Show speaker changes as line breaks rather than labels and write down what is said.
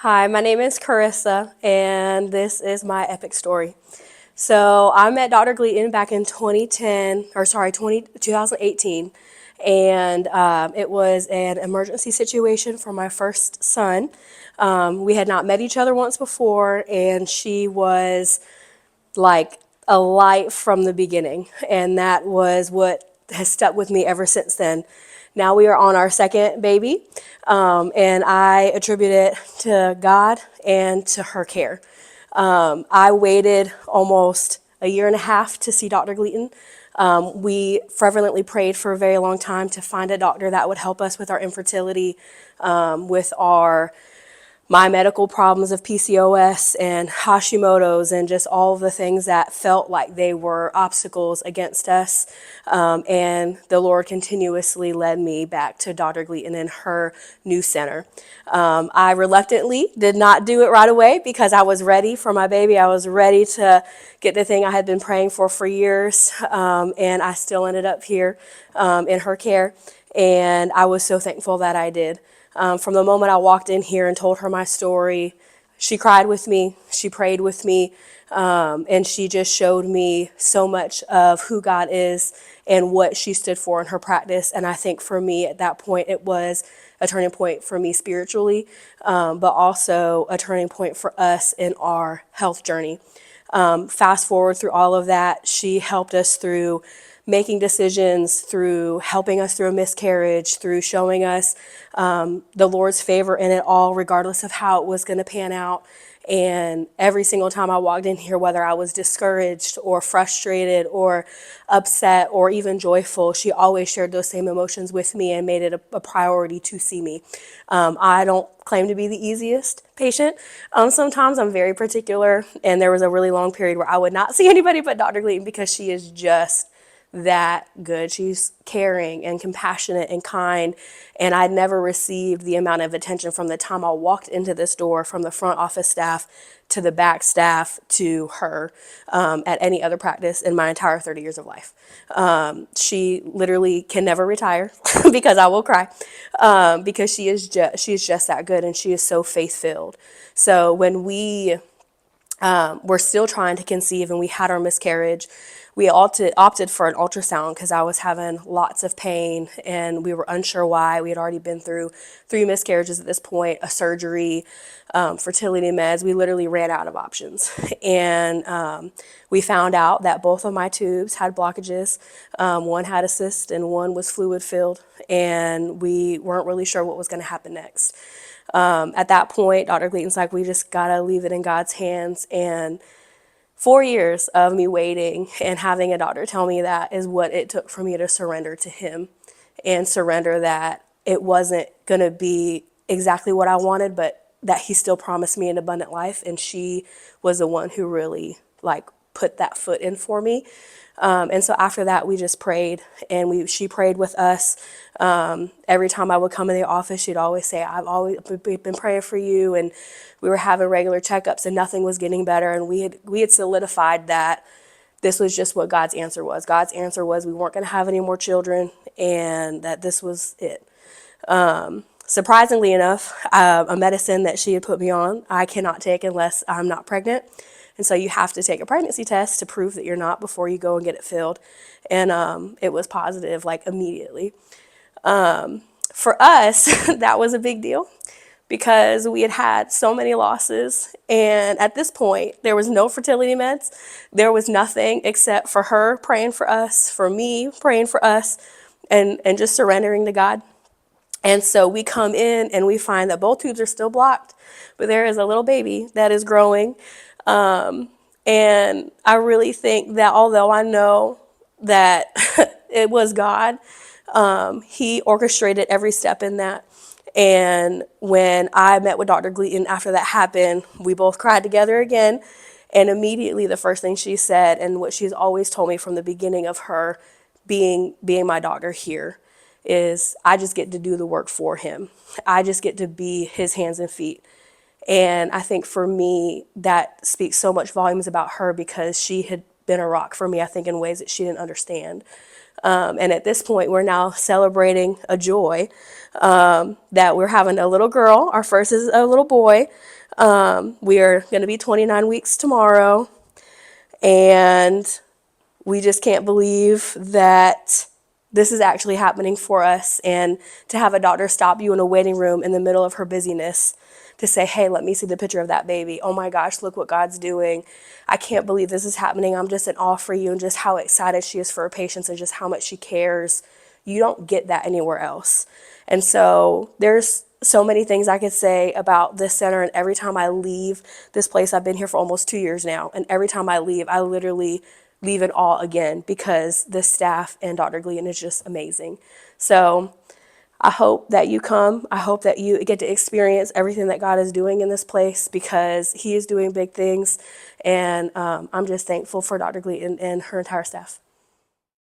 Hi, my name is Kerissa, and this is my epic story. So I met Dr. Gleaton back in 2018, and it was an emergency situation for my first son. We had not met each other once before, and she was like a light from the beginning, and that was what has stuck with me ever since then. Now we are on our second baby, and I attribute it to God and to her care. I waited almost a year and a half to see Dr. Gleaton. We fervently prayed for a very long time to find a doctor that would help us with our infertility, with my medical problems of PCOS and Hashimoto's, and just all of the things that felt like they were obstacles against us. And the Lord continuously led me back to Dr. Gleaton and her new center. I reluctantly did not do it right away because I was ready for my baby. I was ready to get the thing I had been praying for years. And I still ended up here in her care. And I was so thankful that I did. From the moment I walked in here and told her my story, she cried with me, she prayed with me, and she just showed me so much of who God is and what she stood for in her practice. And I think for me at that point, it was a turning point for me spiritually, but also a turning point for us in our health journey. Fast forward through all of that, she helped us through making decisions, through helping us through a miscarriage, through showing us the Lord's favor in it all, regardless of how it was going to pan out. And every single time I walked in here, whether I was discouraged or frustrated or upset or even joyful, she always shared those same emotions with me and made it a priority to see me. I don't claim to be the easiest patient. Sometimes I'm very particular, and there was a really long period where I would not see anybody but Dr. Gleaton because she is just that good. She's caring and compassionate and kind. And I'd never received the amount of attention from the time I walked into this door, from the front office staff to the back staff to her, at any other practice in my entire 30 years of life. She literally can never retire because I will cry, because she's just that good, and she is so faith filled. So when we were still trying to conceive and we had our miscarriage, we opted for an ultrasound because I was having lots of pain and we were unsure why. We had already been through 3 miscarriages at this point, a surgery, fertility meds. We literally ran out of options. And we found out that both of my tubes had blockages. One had a cyst and one was fluid filled. And we weren't really sure what was going to happen next. At that point, Dr. Gleaton's like, we just got to leave it in God's hands. And 4 years of me waiting and having a doctor tell me that is what it took for me to surrender to him and surrender that it wasn't going to be exactly what I wanted, but that he still promised me an abundant life. And she was the one who really put that foot in for me. And so after that, we just prayed, and she prayed with us. Every time I would come in the office, she'd always say, I've always been praying for you. And we were having regular checkups and nothing was getting better. And we had solidified that this was just what God's answer was. God's answer was we weren't going to have any more children and that this was it. Surprisingly enough, a medicine that she had put me on, I cannot take unless I'm not pregnant. And so you have to take a pregnancy test to prove that you're not before you go and get it filled. And it was positive, immediately. For us, that was a big deal because we had had so many losses. And at this point, there was no fertility meds. There was nothing except for her praying for us, for me praying for us, and just surrendering to God. And so we come in and we find that both tubes are still blocked, but there is a little baby that is growing. And I really think that although I know that it was God, he orchestrated every step in that. And when I met with Dr. Gleaton after that happened, we both cried together again. And immediately the first thing she said, and what she's always told me from the beginning of her being my doctor here, is I just get to do the work for him. I just get to be his hands and feet. And I think for me, that speaks so much volumes about her because she had been a rock for me, I think, in ways that she didn't understand. And at this point, we're now celebrating a joy that we're having a little girl. Our first is a little boy. We are going to be 29 weeks tomorrow. And we just can't believe that this is actually happening for us. And to have a doctor stop you in a waiting room in the middle of her busyness to say, hey, let me see the picture of that baby. Oh my gosh, look what God's doing. I can't believe this is happening. I'm just in awe for you, and just how excited she is for her patients and just how much she cares. You don't get that anywhere else. And so there's so many things I could say about this center. And every time I leave this place, I've been here for almost 2 years now. And every time I leave, I literally leave in awe again, because the staff and Dr. Gleaton is just amazing. So I hope that you come. I hope that you get to experience everything that God is doing in this place, because he is doing big things. And I'm just thankful for Dr. Gleaton and her entire staff.